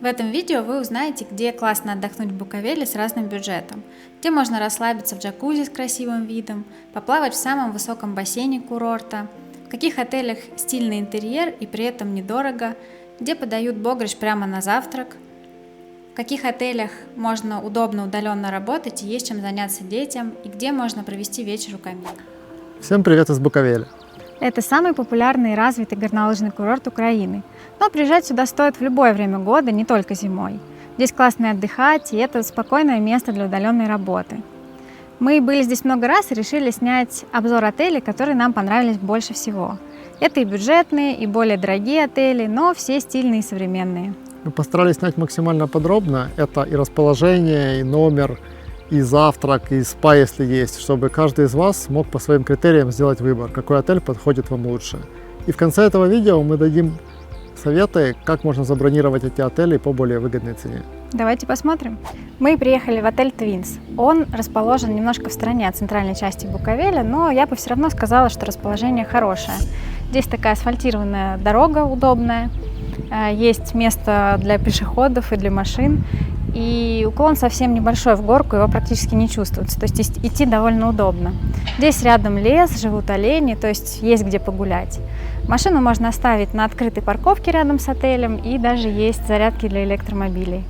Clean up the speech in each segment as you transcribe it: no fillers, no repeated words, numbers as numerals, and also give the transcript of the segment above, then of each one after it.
В этом видео вы узнаете, где классно отдохнуть в Буковеле с разным бюджетом, где можно расслабиться в джакузи с красивым видом, поплавать в самом высоком бассейне курорта, в каких отелях стильный интерьер и при этом недорого, где подают богрыч прямо на завтрак, в каких отелях можно удобно удаленно работать и есть чем заняться детям, и где можно провести вечер у камина. Всем привет из Буковеля! Это самый популярный и развитый горнолыжный курорт Украины. Но приезжать сюда стоит в любое время года, не только зимой. Здесь классно отдыхать, и это спокойное место для удаленной работы. Мы были здесь много раз и решили снять обзор отелей, которые нам понравились больше всего. Это и бюджетные, и более дорогие отели, но все стильные и современные. Мы постарались снять максимально подробно. Это и расположение, и номер, и завтрак, и спа, если есть, чтобы каждый из вас смог по своим критериям сделать выбор, какой отель подходит вам лучше. И в конце этого видео мы дадим советы, как можно забронировать эти отели по более выгодной цене. Давайте посмотрим. Мы приехали в отель Twins. Он расположен немножко в стороне от центральной части Буковеля, но я бы все равно сказала, что расположение хорошее. Здесь такая асфальтированная дорога удобная, есть место для пешеходов и для машин. И уклон совсем небольшой в горку, его практически не чувствуется, то есть идти довольно удобно. Здесь рядом лес, живут олени, то есть есть где погулять. Машину можно оставить на открытой парковке рядом с отелем, и даже есть зарядки для электромобилей.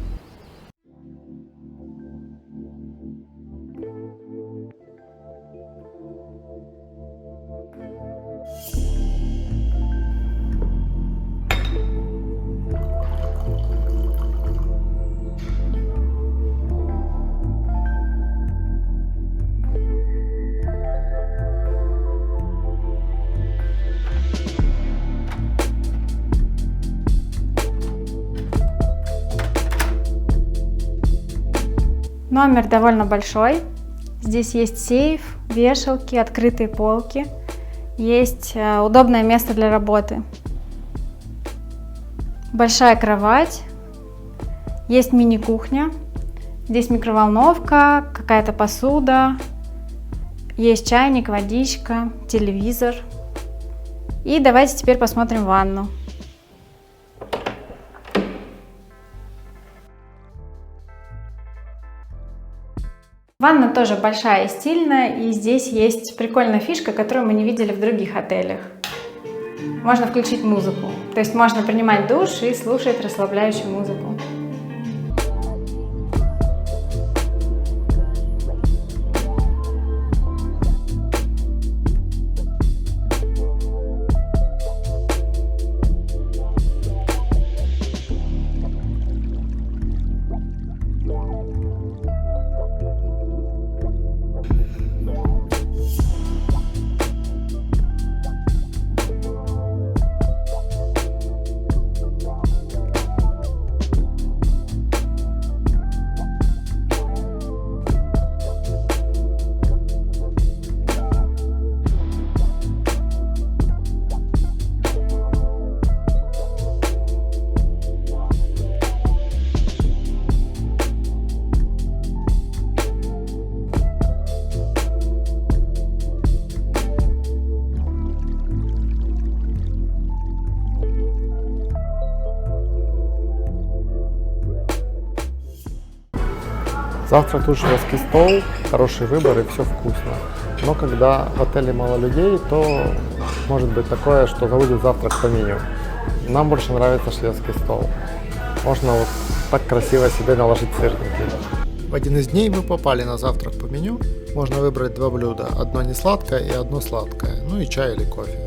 Номер довольно большой. Здесь есть сейф, вешалки, открытые полки. Есть удобное место для работы. Большая кровать. Есть мини-кухня. Здесь микроволновка, какая-то посуда. Есть чайник, водичка, телевизор. И давайте теперь посмотрим ванну. Ванна тоже большая и стильная, и здесь есть прикольная фишка, которую мы не видели в других отелях. Можно включить музыку, то есть можно принимать душ и слушать расслабляющую музыку. Завтрак тут шведский стол, хороший выбор и все вкусно. Но когда в отеле мало людей, то может быть такое, что заводит завтрак по меню. Нам больше нравится шведский стол. Можно вот так красиво себе наложить сырники. В один из дней мы попали на завтрак по меню. Можно выбрать два блюда. Одно не сладкое и одно сладкое. Ну и чай или кофе.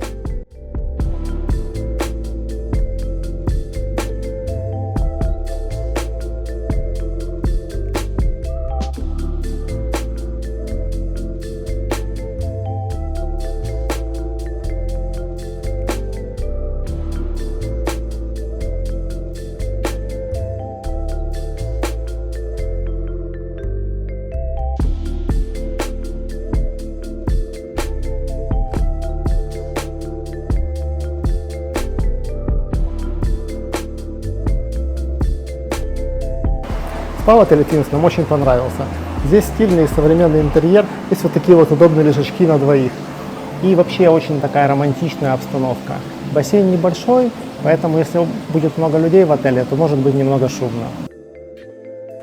Спа в отеле Twins нам очень понравился. Здесь стильный и современный интерьер, есть вот такие вот удобные лежачки на двоих. И вообще очень такая романтичная обстановка. Бассейн небольшой, поэтому если будет много людей в отеле, то может быть немного шумно.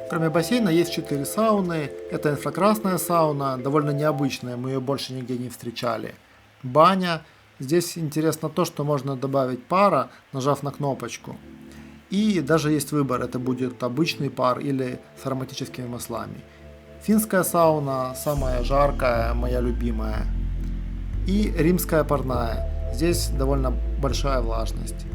Кроме бассейна есть 4 сауны. Это инфракрасная сауна, довольно необычная, мы ее больше нигде не встречали. Баня. Здесь интересно то, что можно добавить пара, нажав на кнопочку. И даже есть выбор, это будет обычный пар или с ароматическими маслами. Финская сауна, самая жаркая, моя любимая. И римская парная. Здесь довольно большая влажность.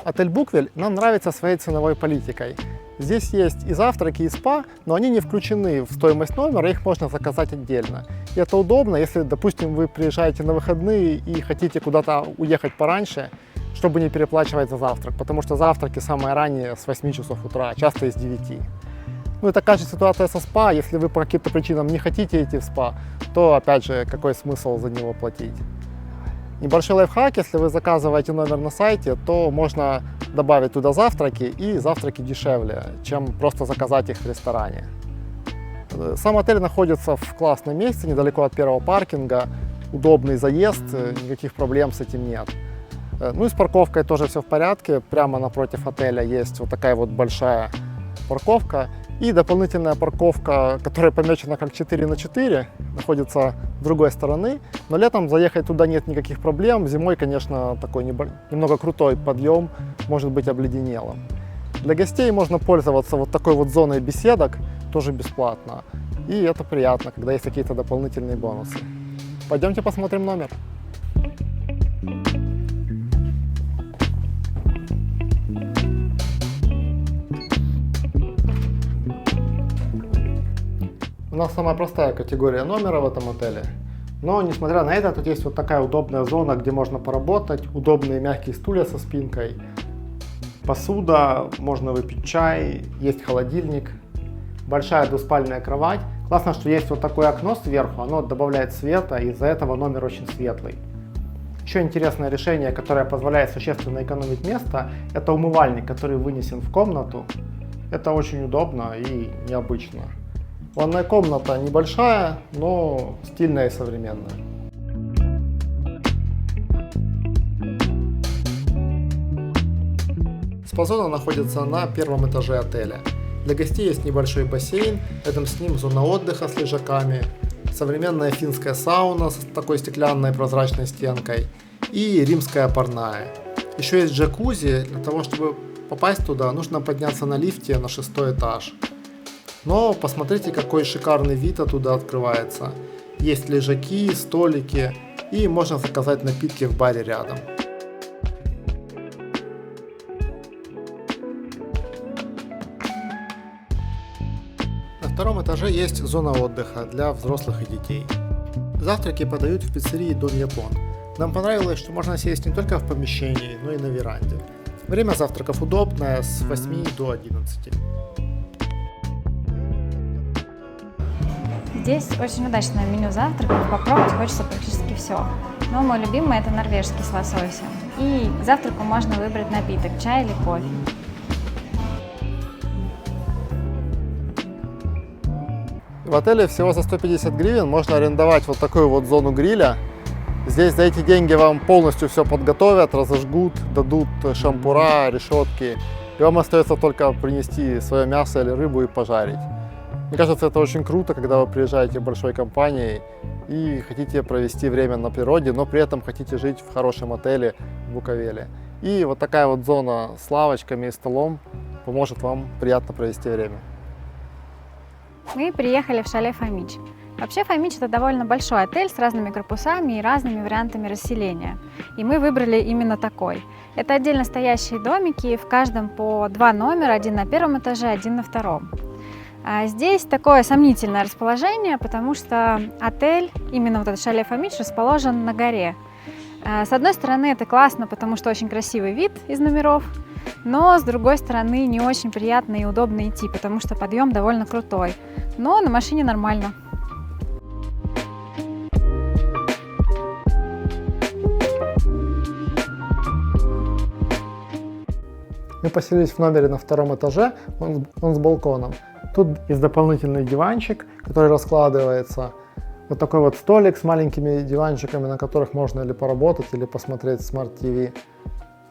Отель Буквель нам нравится своей ценовой политикой. Здесь есть и завтраки, и спа, но они не включены в стоимость номера, их можно заказать отдельно. И это удобно, если, допустим, вы приезжаете на выходные и хотите куда-то уехать пораньше, чтобы не переплачивать за завтрак, потому что завтраки самые ранние с 8 часов утра, часто из 9. Ну и такая же ситуация со спа, если вы по каким-то причинам не хотите идти в спа, то опять же, какой смысл за него платить? Небольшой лайфхак, если вы заказываете номер на сайте, то можно добавить туда завтраки, и завтраки дешевле, чем просто заказать их в ресторане. Сам отель находится в классном месте, недалеко от первого паркинга, удобный заезд, никаких проблем с этим нет. Ну и с парковкой тоже все в порядке, прямо напротив отеля есть вот такая вот большая парковка. И дополнительная парковка, которая помечена как 4×4, находится с другой стороны. Но летом заехать туда нет никаких проблем. Зимой, конечно, такой немного крутой подъем может быть обледенелым. Для гостей можно пользоваться вот такой вот зоной беседок, тоже бесплатно. И это приятно, когда есть какие-то дополнительные бонусы. Пойдемте посмотрим номер. У нас самая простая категория номера в этом отеле. Но, несмотря на это, тут есть вот такая удобная зона, где можно поработать, удобные мягкие стулья со спинкой, посуда, можно выпить чай, есть холодильник, большая двуспальная кровать. Классно, что есть вот такое окно сверху, оно добавляет света, и из-за этого номер очень светлый. Еще интересное решение, которое позволяет существенно экономить место, это умывальник, который вынесен в комнату. Это очень удобно и необычно. Ванная комната небольшая, но стильная и современная. Спа-зона находится на первом этаже отеля. Для гостей есть небольшой бассейн, рядом с ним зона отдыха с лежаками, современная финская сауна с такой стеклянной прозрачной стенкой и римская парная. Еще есть джакузи, для того чтобы попасть туда, нужно подняться на лифте на 6-й этаж. Но посмотрите, какой шикарный вид оттуда открывается. Есть лежаки, столики и можно заказать напитки в баре рядом. На втором этаже есть зона отдыха для взрослых и детей. Завтраки подают в пиццерии Дон Япон. Нам понравилось, что можно сесть не только в помещении, но и на веранде. Время завтраков удобное, с 8 до 11. Здесь очень удачное меню завтраков, попробовать хочется практически все. Но мой любимый это норвежский с лососем. И к завтраку можно выбрать напиток, чай или кофе. В отеле всего за 150 гривен можно арендовать вот такую вот зону гриля. Здесь за эти деньги вам полностью все подготовят, разожгут, дадут шампура, решетки. И вам остается только принести свое мясо или рыбу и пожарить. Мне кажется, это очень круто, когда вы приезжаете в большой компанией и хотите провести время на природе, но при этом хотите жить в хорошем отеле в Буковеле. И вот такая вот зона с лавочками и столом поможет вам приятно провести время. Мы приехали в шале Фомич. Вообще Фомич — это довольно большой отель с разными корпусами и разными вариантами расселения. И мы выбрали именно такой. Это отдельно стоящие домики, в каждом по 2 номера, один на первом этаже, один на втором. Здесь такое сомнительное расположение, потому что отель, именно вот этот шале Фомич, расположен на горе. С одной стороны, это классно, потому что очень красивый вид из номеров, но с другой стороны, не очень приятно и удобно идти, потому что подъем довольно крутой. Но на машине нормально. Мы поселились в номере на 2-м этаже, он с балконом. Тут есть дополнительный диванчик, который раскладывается. Вот такой вот столик с маленькими диванчиками, на которых можно или поработать, или посмотреть Smart TV.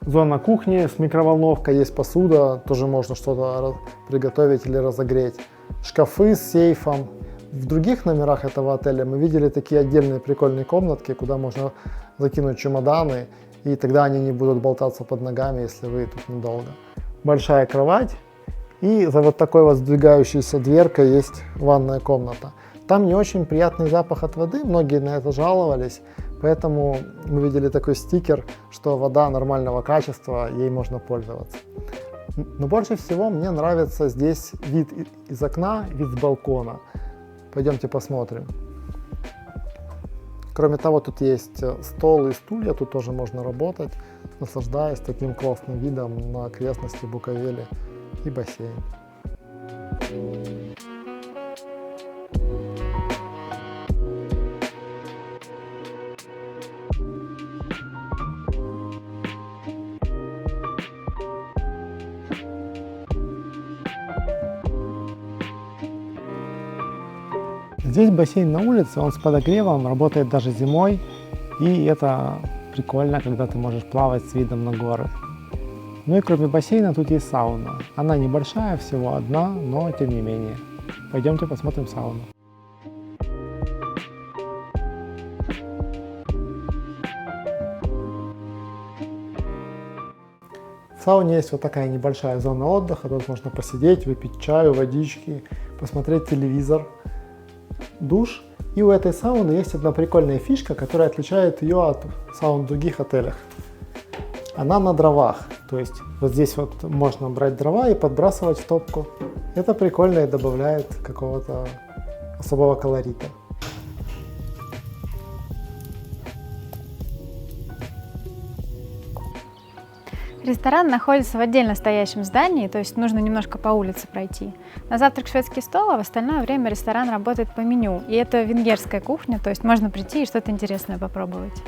Зона кухни с микроволновкой, есть посуда, тоже можно что-то приготовить или разогреть. Шкафы с сейфом. В других номерах этого отеля мы видели такие отдельные прикольные комнатки, куда можно закинуть чемоданы, и тогда они не будут болтаться под ногами, если вы тут недолго. Большая кровать, и за вот такой вот сдвигающейся дверкой есть ванная комната. Там не очень приятный запах от воды, многие на это жаловались, поэтому мы видели такой стикер, что вода нормального качества, ей можно пользоваться. Но больше всего мне нравится здесь вид из окна, вид с балкона. Пойдемте посмотрим. Кроме того, тут есть стол и стулья, тут тоже можно работать, наслаждаясь таким классным видом на окрестности Букавели и бассейн. Здесь бассейн на улице, он с подогревом, работает даже зимой, и это прикольно, когда ты можешь плавать с видом на горы. Ну и кроме бассейна тут есть сауна. Она небольшая, всего одна, но тем не менее. Пойдемте посмотрим сауну. В сауне есть вот такая небольшая зона отдыха, тут можно посидеть, выпить чаю, водички, посмотреть телевизор. Душ. И у этой сауны есть одна прикольная фишка, которая отличает ее от саун в других отелях. Она на дровах. То есть вот здесь вот можно брать дрова и подбрасывать в топку. Это прикольно и добавляет какого-то особого колорита. Ресторан находится в отдельно стоящем здании, то есть нужно немножко по улице пройти. На завтрак шведский стол, а в остальное время ресторан работает по меню. И это венгерская кухня, то есть можно прийти и что-то интересное попробовать.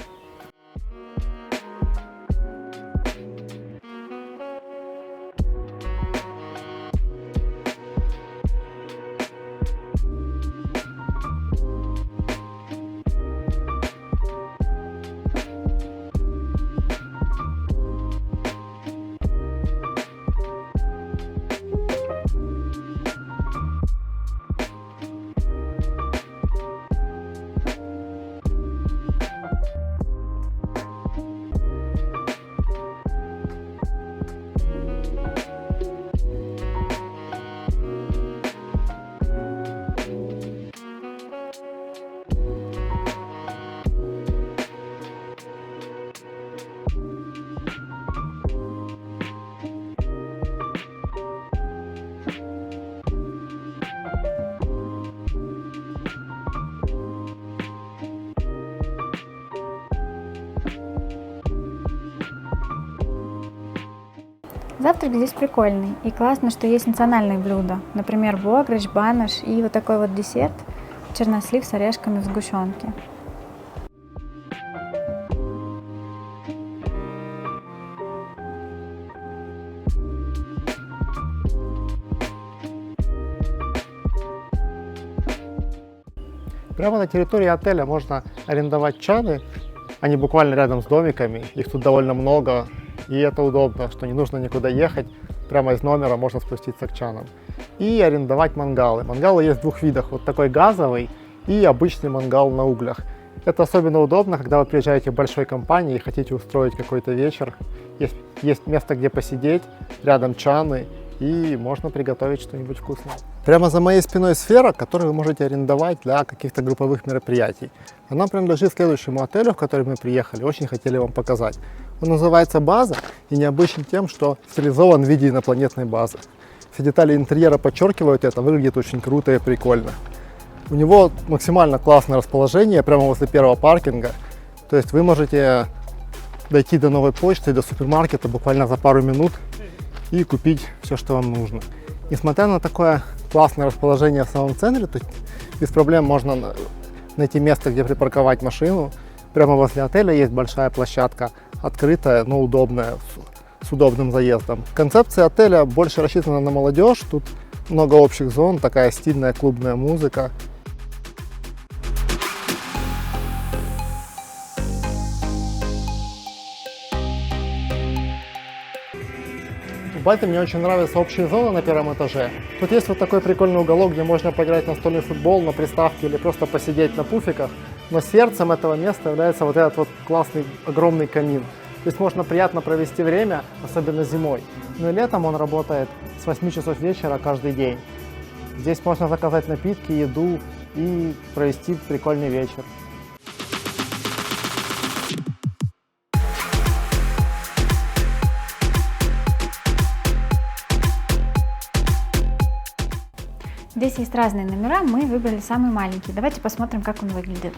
Завтрак здесь прикольный, и классно, что есть национальные блюда, например, бограч, банаш и вот такой вот десерт — чернослив с орешками в сгущенке. Прямо на территории отеля можно арендовать чаны, они буквально рядом с домиками, их тут довольно много. И это удобно, что не нужно никуда ехать, прямо из номера можно спуститься к чанам. И арендовать мангалы. Мангалы есть в двух видах, вот такой газовый и обычный мангал на углях. Это особенно удобно, когда вы приезжаете в большой компании и хотите устроить какой-то вечер. Есть место, где посидеть, рядом чаны, и можно приготовить что-нибудь вкусное. Прямо за моей спиной сфера, которую вы можете арендовать для каких-то групповых мероприятий. Она принадлежит следующему отелю, в который мы приехали, очень хотели вам показать. Он называется «База» и необычен тем, что стилизован в виде инопланетной базы. Все детали интерьера подчеркивают это, выглядит очень круто и прикольно. У него максимально классное расположение прямо возле первого паркинга. То есть вы можете дойти до новой почты, до супермаркета буквально за пару минут и купить все, что вам нужно. Несмотря на такое классное расположение в самом центре, то без проблем можно найти место, где припарковать машину. Прямо возле отеля есть большая площадка, открытая, но удобная, с удобным заездом. Концепция отеля больше рассчитана на молодежь. Тут много общих зон, такая стильная клубная музыка. В Бальте мне очень нравятся общие зоны на первом этаже. Тут есть вот такой прикольный уголок, где можно поиграть в настольный футбол на приставке или просто посидеть на пуфиках. Но сердцем этого места является вот этот вот классный огромный камин. Здесь можно приятно провести время, особенно зимой. Ну и летом он работает с 8 часов вечера каждый день. Здесь можно заказать напитки, еду и провести прикольный вечер. Здесь есть разные номера, мы выбрали самый маленький. Давайте посмотрим, как он выглядит.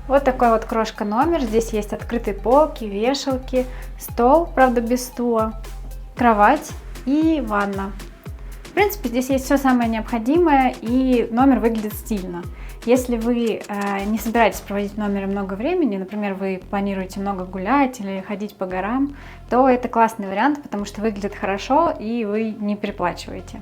Вот такой вот крошка номер. Здесь есть открытые полки, вешалки, стол, правда без стула, кровать и ванна. В принципе, здесь есть все самое необходимое, и номер выглядит стильно. Если вы не собираетесь проводить в номере много времени, например, вы планируете много гулять или ходить по горам, то это классный вариант, потому что выглядит хорошо и вы не переплачиваете.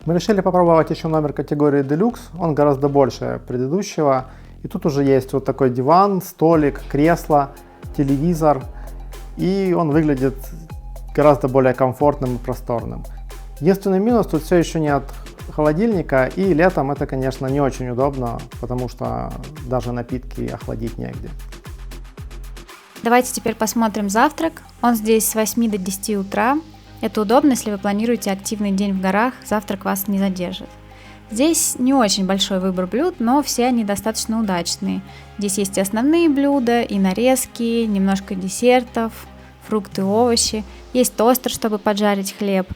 Мы решили попробовать еще номер категории Deluxe, он гораздо больше предыдущего. И тут уже есть вот такой диван, столик, кресло, телевизор, и он выглядит гораздо более комфортным и просторным. Единственный минус, тут все еще нет холодильника, и летом это, конечно, не очень удобно, потому что даже напитки охладить негде. Давайте теперь посмотрим завтрак. Он здесь с 8 до 10 утра. Это удобно, если вы планируете активный день в горах, завтрак вас не задержит. Здесь не очень большой выбор блюд, но все они достаточно удачные. Здесь есть и основные блюда, и нарезки, немножко десертов, фрукты, овощи. Есть тостер, чтобы поджарить хлеб.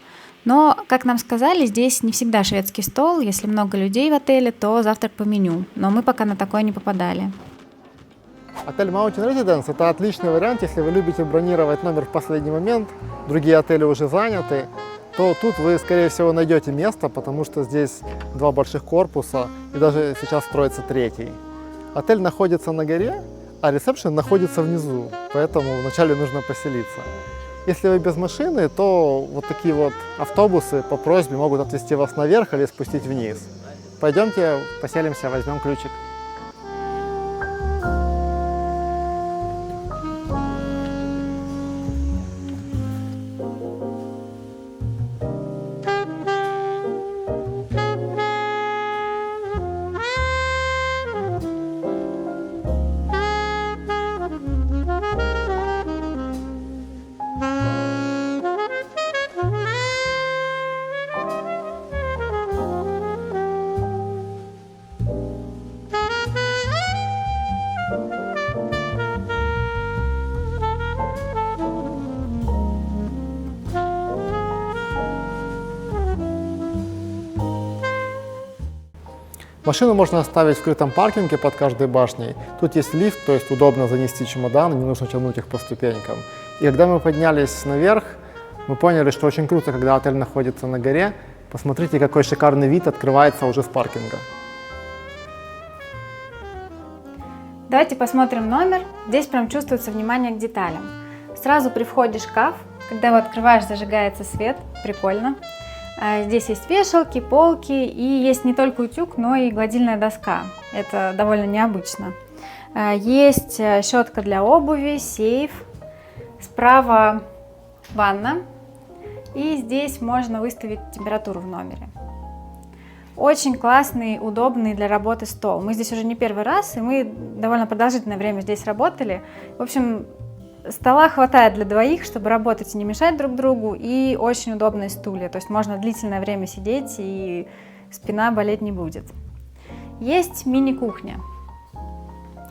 Но, как нам сказали, здесь не всегда шведский стол. Если много людей в отеле, то завтрак по меню. Но мы пока на такое не попадали. Отель Mountain Residence – это отличный вариант, если вы любите бронировать номер в последний момент, другие отели уже заняты, то тут вы, скорее всего, найдете место, потому что здесь два больших корпуса и даже сейчас строится третий. Отель находится на горе, а ресепшн находится внизу, поэтому вначале нужно поселиться. Если вы без машины, то вот такие вот автобусы по просьбе могут отвезти вас наверх или спустить вниз. Пойдемте поселимся, возьмем ключик. Машину можно оставить в скрытом паркинге под каждой башней. Тут есть лифт, то есть удобно занести чемодан, не нужно тянуть их по ступенькам. И когда мы поднялись наверх, мы поняли, что очень круто, когда отель находится на горе. Посмотрите, какой шикарный вид открывается уже с паркинга. Давайте посмотрим номер. Здесь прям чувствуется внимание к деталям. Сразу при входе шкаф. Когда его открываешь, зажигается свет. Прикольно. Здесь есть вешалки, полки и есть не только утюг, но и гладильная доска. Это довольно необычно. Есть щетка для обуви, сейф. Справа ванна. И здесь можно выставить температуру в номере. Очень классный, удобный для работы стол. Мы здесь уже не первый раз, и мы довольно продолжительное время здесь работали. В общем, стола хватает для двоих, чтобы работать и не мешать друг другу, и очень удобные стулья. То есть можно длительное время сидеть, и спина болеть не будет. Есть мини-кухня.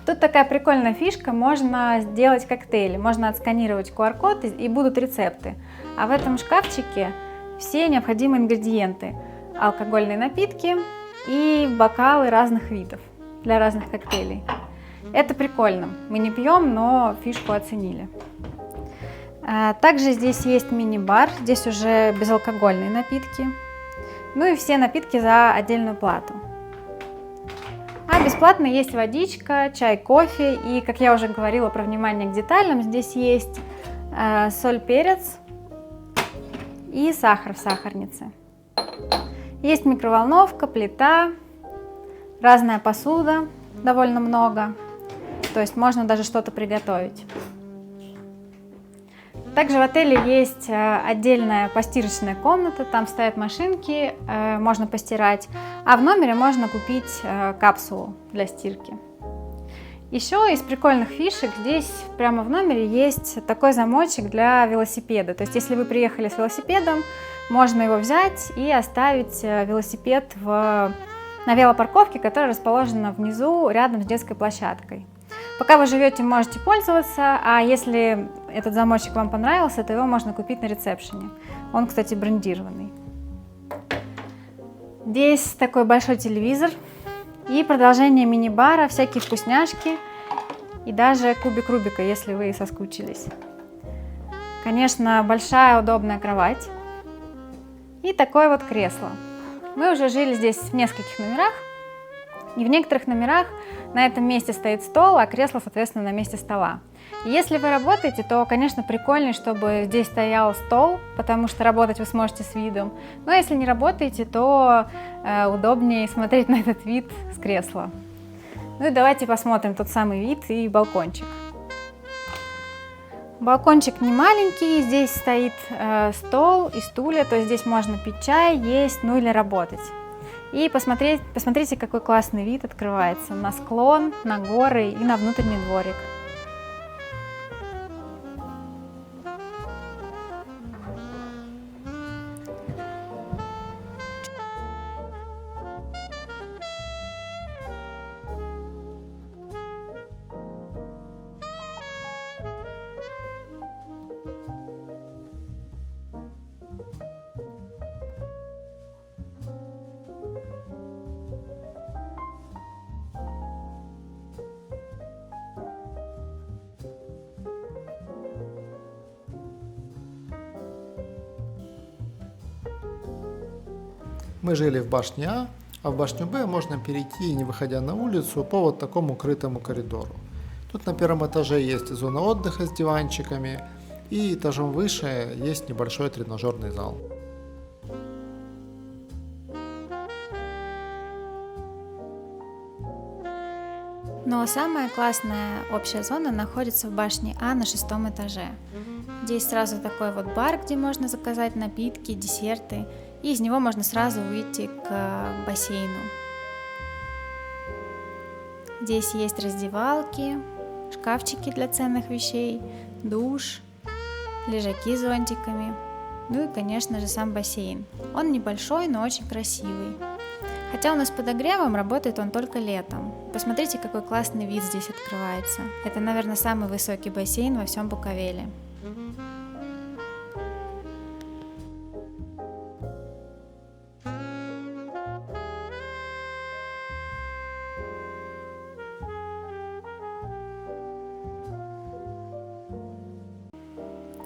Тут такая прикольная фишка, можно сделать коктейли, можно отсканировать QR-код и будут рецепты. А в этом шкафчике все необходимые ингредиенты. Алкогольные напитки и бокалы разных видов для разных коктейлей. Это прикольно. Мы не пьем, но фишку оценили. Также здесь есть мини-бар, здесь уже безалкогольные напитки. Ну и все напитки за отдельную плату. А бесплатно есть водичка, чай, кофе. И, как я уже говорила про внимание к деталям, здесь есть соль, перец и сахар в сахарнице. Есть микроволновка, плита, разная посуда, довольно много. То есть можно даже что-то приготовить. Также в отеле есть отдельная постирочная комната, там стоят машинки, можно постирать, а в номере можно купить капсулу для стирки. Еще из прикольных фишек здесь прямо в номере есть такой замочек для велосипеда. То есть если вы приехали с велосипедом, можно его взять и оставить велосипед на велопарковке, которая расположена внизу рядом с детской площадкой. Пока вы живете, можете пользоваться, а если этот замочек вам понравился, то его можно купить на ресепшене. Он, кстати, брендированный. Здесь такой большой телевизор и продолжение мини-бара, всякие вкусняшки и даже кубик Рубика, если вы соскучились. Конечно, большая удобная кровать и такое вот кресло. Мы уже жили здесь в нескольких номерах, и в некоторых номерах на этом месте стоит стол, а кресло, соответственно, на месте стола. И если вы работаете, то, конечно, прикольнее, чтобы здесь стоял стол, потому что работать вы сможете с видом. Но если не работаете, то удобнее смотреть на этот вид с кресла. Ну и давайте посмотрим тот самый вид и балкончик. Балкончик не маленький, здесь стоит стол и стулья, то есть здесь можно пить чай, есть, ну или работать. И посмотрите, какой классный вид открывается на склон, на горы и на внутренний дворик. Мы жили в башне А в башню Б можно перейти, не выходя на улицу, по вот такому крытому коридору. Тут на первом этаже есть зона отдыха с диванчиками, и этажом выше есть небольшой тренажерный зал. Но самая классная общая зона находится в башне А на 6-м этаже. Здесь сразу такой вот бар, где можно заказать напитки, десерты, и из него можно сразу выйти к бассейну. Здесь есть раздевалки, шкафчики для ценных вещей, душ, лежаки с зонтиками, ну и, конечно же, сам бассейн. Он небольшой, но очень красивый. Хотя у нас с подогревом, работает он только летом. Посмотрите, какой классный вид здесь открывается. Это, наверное, самый высокий бассейн во всем Буковеле.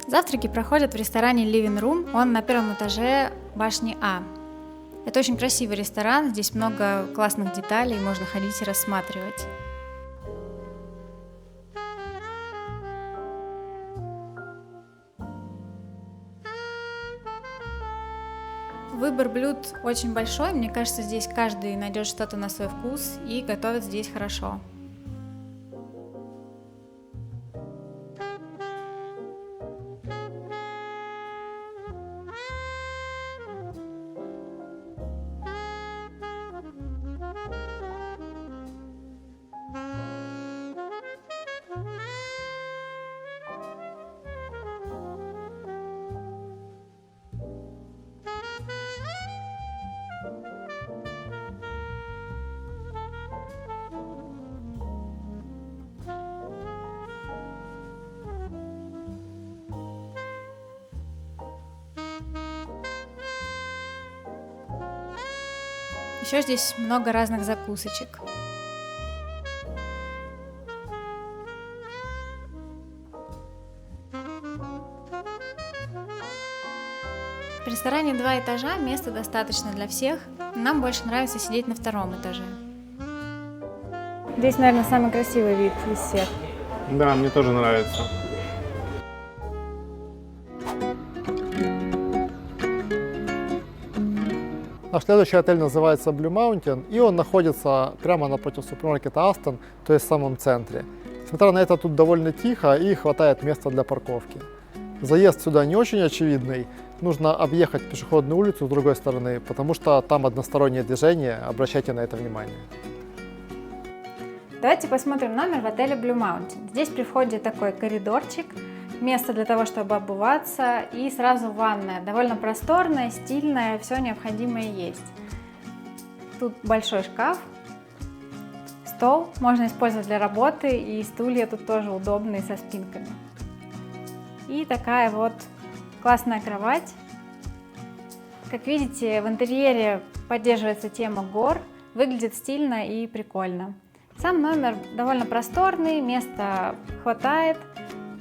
Завтраки проходят в ресторане Living Room, он на 1-м этаже башни А. Это очень красивый ресторан, здесь много классных деталей, можно ходить и рассматривать. Выбор блюд очень большой, мне кажется, здесь каждый найдет что-то на свой вкус и готовит здесь хорошо. Еще здесь много разных закусочек. В ресторане 2 этажа, места достаточно для всех. Нам больше нравится сидеть на 2-м этаже. Здесь, наверное, самый красивый вид из всех. Да, мне тоже нравится. Наш следующий отель называется Blue Mountain, и он находится прямо напротив супермаркета Aston, то есть в самом центре. Несмотря на это, тут довольно тихо и хватает места для парковки. Заезд сюда не очень очевидный, нужно объехать пешеходную улицу с другой стороны, потому что там одностороннее движение, обращайте на это внимание. Давайте посмотрим номер в отеле Blue Mountain. Здесь при входе такой коридорчик, место для того, чтобы обуваться, и сразу ванная. Довольно просторная, стильная, все необходимое есть. Тут большой шкаф, стол можно использовать для работы, и стулья тут тоже удобные со спинками. И такая вот классная кровать. Как видите, в интерьере поддерживается тема гор, выглядит стильно и прикольно. Сам номер довольно просторный, места хватает.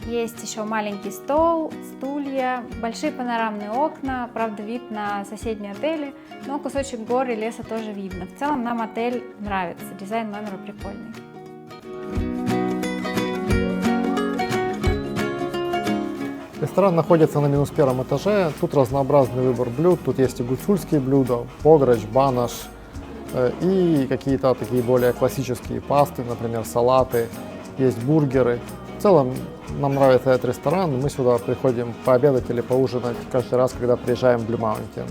Есть еще маленький стол, стулья, большие панорамные окна, правда вид на соседние отели, но кусочек гор и леса тоже видно. В целом нам отель нравится, дизайн номера прикольный. Ресторан находится на -1 этаже, тут разнообразный выбор блюд, тут есть и гуцульские блюда, пограч, банаш и какие-то такие более классические пасты, например, салаты, есть бургеры. В целом нам нравится этот ресторан, мы сюда приходим пообедать или поужинать каждый раз, когда приезжаем в Blue Mountain.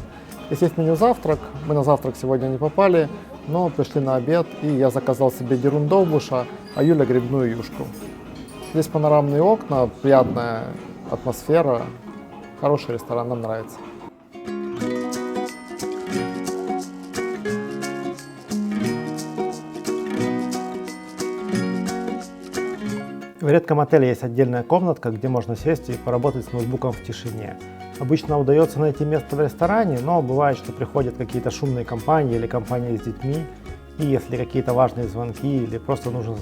Здесь есть меню завтрак, мы на завтрак сегодня не попали, но пришли на обед, и я заказал себе дерун довбуша, а Юля грибную юшку. Здесь панорамные окна, приятная атмосфера, хороший ресторан, нам нравится. В редком отеле есть отдельная комнатка, где можно сесть и поработать с ноутбуком в тишине. Обычно удается найти место в ресторане, но бывает, что приходят какие-то шумные компании или компании с детьми, и если какие-то важные звонки или просто нужно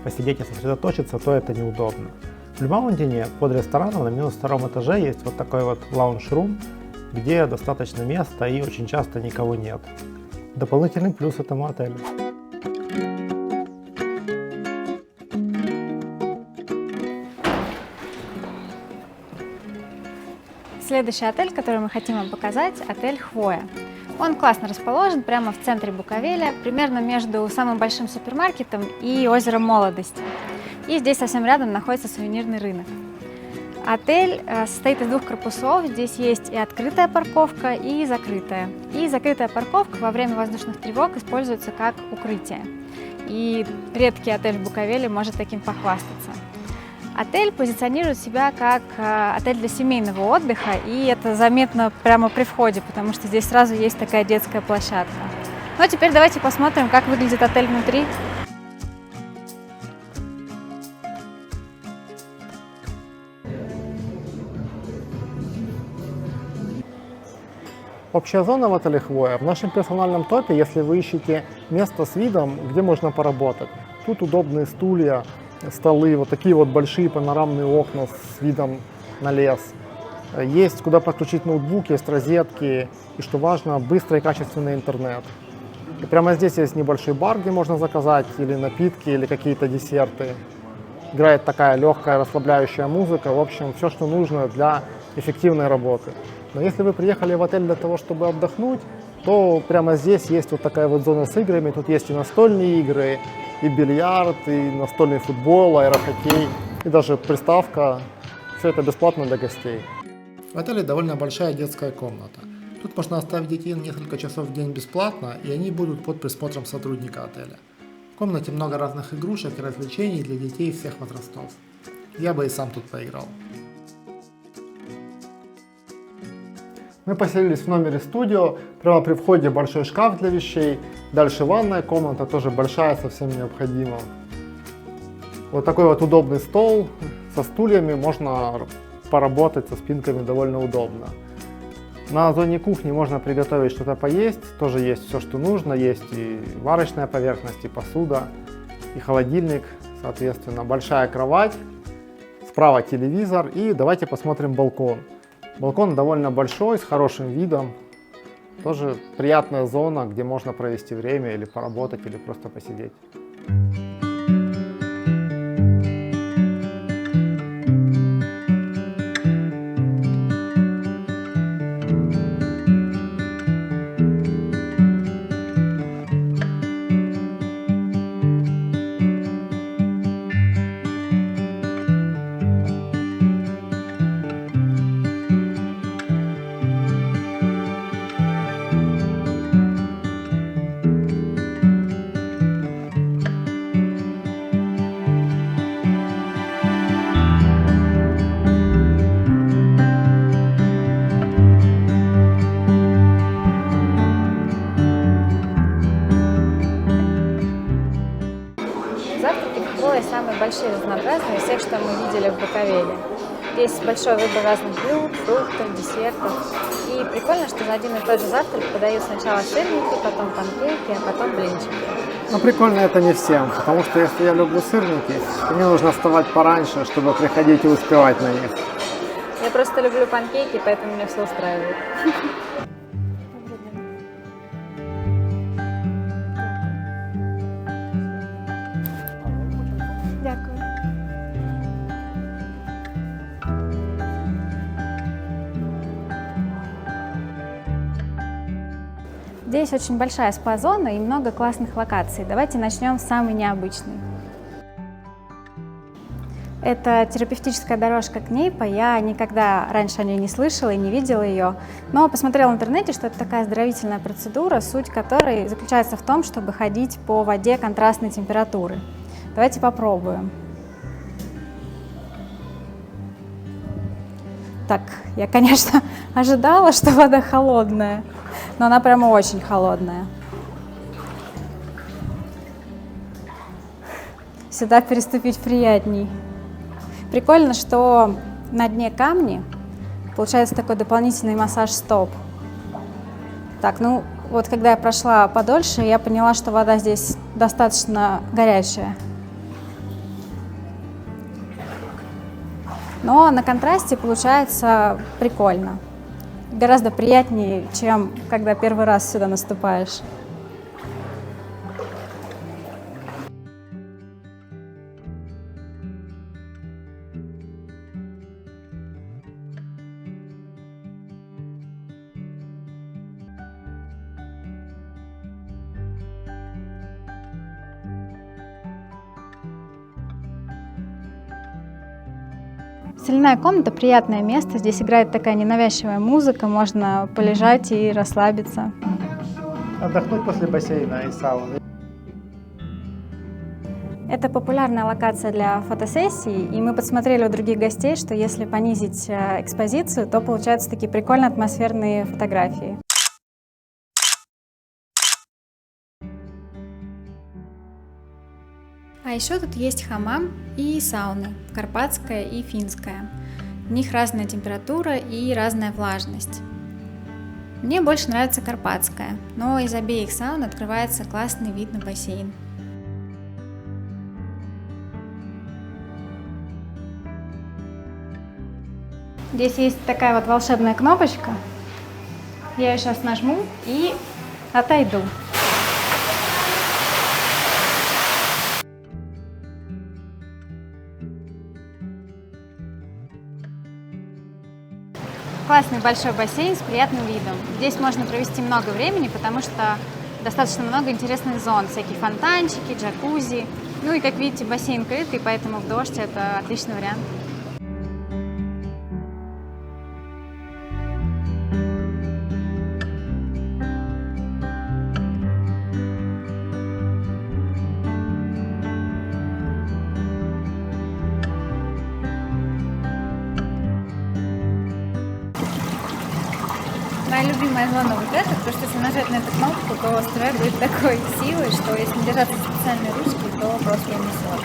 посидеть и сосредоточиться, то это неудобно. В Blue Mountain под рестораном на -2 этаже есть вот такой вот лаунж-рум, где достаточно места и очень часто никого нет. Дополнительный плюс этому отелю. Следующий отель, который мы хотим вам показать, отель Хвоя. Он классно расположен прямо в центре Букавеля, примерно между самым большим супермаркетом и озером Молодости. И здесь совсем рядом находится сувенирный рынок. Отель состоит из 2 корпусов, здесь есть и открытая парковка, и закрытая. И закрытая парковка во время воздушных тревог используется как укрытие. И редкий отель в Букавеле может таким похвастаться. Отель позиционирует себя как отель для семейного отдыха, и это заметно прямо при входе, потому что здесь сразу есть такая детская площадка. Ну а теперь давайте посмотрим, как выглядит отель внутри. Общая зона в отеле Хвоя. В нашем персональном топе, если вы ищете место с видом, где можно поработать. Тут удобные стулья, столы, вот такие вот большие панорамные окна с видом на лес. Есть куда подключить ноутбук, есть розетки и, что важно, быстрый и качественный интернет. И прямо здесь есть небольшой бар, где можно заказать или напитки, или какие-то десерты. Играет такая легкая расслабляющая музыка, в общем, все, что нужно для эффективной работы. Но если вы приехали в отель для того, чтобы отдохнуть, то прямо здесь есть вот такая вот зона с играми. Тут есть и настольные игры, и бильярд, и настольный футбол, аэрохоккей, и даже приставка. Все это бесплатно для гостей. В отеле довольно большая детская комната. Тут можно оставить детей на несколько часов в день бесплатно, и они будут под присмотром сотрудника отеля. В комнате много разных игрушек и развлечений для детей всех возрастов. Я бы и сам тут поиграл. Мы поселились в номере студио, прямо при входе большой шкаф для вещей, дальше ванная комната, тоже большая, совсем необходима. Вот такой вот удобный стол со стульями, можно поработать со спинками довольно удобно. На зоне кухни можно приготовить что-то поесть, тоже есть все, что нужно, есть и варочная поверхность, и посуда, и холодильник, соответственно, большая кровать, справа телевизор, и давайте посмотрим балкон. Балкон довольно большой, с хорошим видом, тоже приятная зона, где можно провести время или поработать, или просто посидеть. Завтраки, как правило, самые большие, разнообразные из всех, что мы видели в Буковеле. Здесь большой выбор разных блюд, фруктов, десертов. И прикольно, что за один и тот же завтрак подают сначала сырники, потом панкейки, а потом блинчики. Но прикольно это не всем, потому что если я люблю сырники, то мне нужно вставать пораньше, чтобы приходить и успевать на них. Я просто люблю панкейки, поэтому меня все устраивает. Дякую. Здесь очень большая спа-зона и много классных локаций. Давайте начнем с самой необычной. Это терапевтическая дорожка Кнейпа. Я никогда раньше о ней не слышала и не видела ее, но посмотрела в интернете, что это такая оздоровительная процедура, суть которой заключается в том, чтобы ходить по воде контрастной температуры. Давайте попробуем. Так, я, конечно, ожидала, что вода холодная, но она прямо очень холодная. Сюда переступить приятней. Прикольно, что на дне камни получается такой дополнительный массаж стоп. Так, ну вот когда я прошла подольше, я поняла, что вода здесь достаточно горячая. Но на контрасте получается прикольно. Гораздо приятнее, чем когда первый раз сюда наступаешь. Соляная комната – приятное место. Здесь играет такая ненавязчивая музыка, можно полежать и расслабиться. Отдохнуть после бассейна и сауны. Это популярная локация для фотосессий, и мы подсмотрели у других гостей, что если понизить экспозицию, то получаются такие прикольные атмосферные фотографии. А еще тут есть хамам и сауны, карпатская и финская. В них разная температура и разная влажность. Мне больше нравится карпатская, но из обеих саун открывается классный вид на бассейн. Здесь есть такая вот волшебная кнопочка. Я ее сейчас нажму и отойду. Классный большой бассейн с приятным видом. Здесь можно провести много времени, потому что достаточно много интересных зон. Всякие фонтанчики, джакузи. Ну и, как видите, бассейн крытый, поэтому в дождь это отличный вариант. Моя любимая зона вот эта, потому что если нажать на эту кнопку, то струя будет такой силой, что если не держаться специальной ручки, то просто унесет.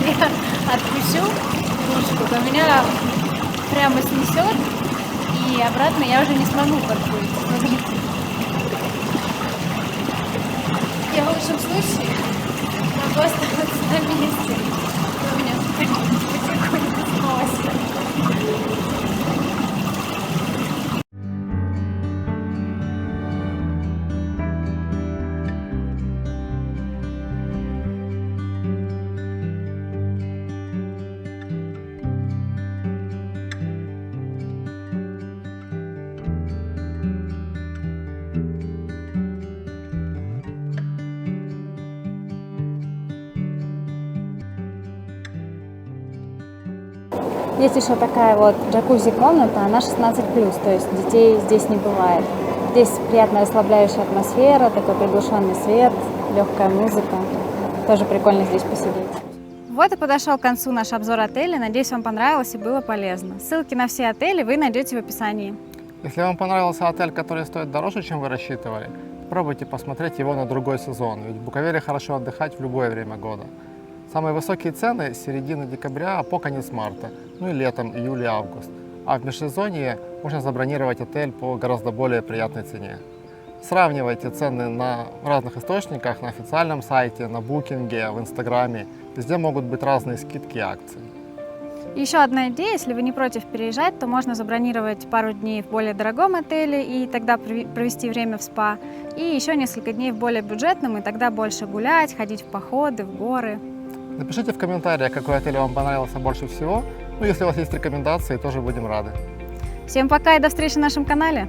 я отпущу ручку, то меня прямо снесет, и обратно я уже не смогу подплыть. Смотрите. Я в лучшем случае могу оставаться на месте. У меня потихоньку сносит. Есть еще такая вот джакузи-комната, она 16+, то есть детей здесь не бывает. Здесь приятная расслабляющая атмосфера, такой приглушенный свет, легкая музыка. Тоже прикольно здесь посидеть. Вот и подошел к концу наш обзор отеля. Надеюсь, вам понравилось и было полезно. Ссылки на все отели вы найдете в описании. Если вам понравился отель, который стоит дороже, чем вы рассчитывали, пробуйте посмотреть его на другой сезон, ведь в Буковеле хорошо отдыхать в любое время года. Самые высокие цены с середины декабря по конец марта, ну и летом, июль и август. А в межсезонье можно забронировать отель по гораздо более приятной цене. Сравнивайте цены на разных источниках, на официальном сайте, на букинге, в инстаграме. Везде могут быть разные скидки и акции. Еще одна идея, если вы не против переезжать, то можно забронировать пару дней в более дорогом отеле и тогда провести время в спа. И еще несколько дней в более бюджетном, и тогда больше гулять, ходить в походы, в горы. Напишите в комментариях, какой отель вам понравился больше всего. Ну, если у вас есть рекомендации, тоже будем рады. Всем пока и до встречи на нашем канале!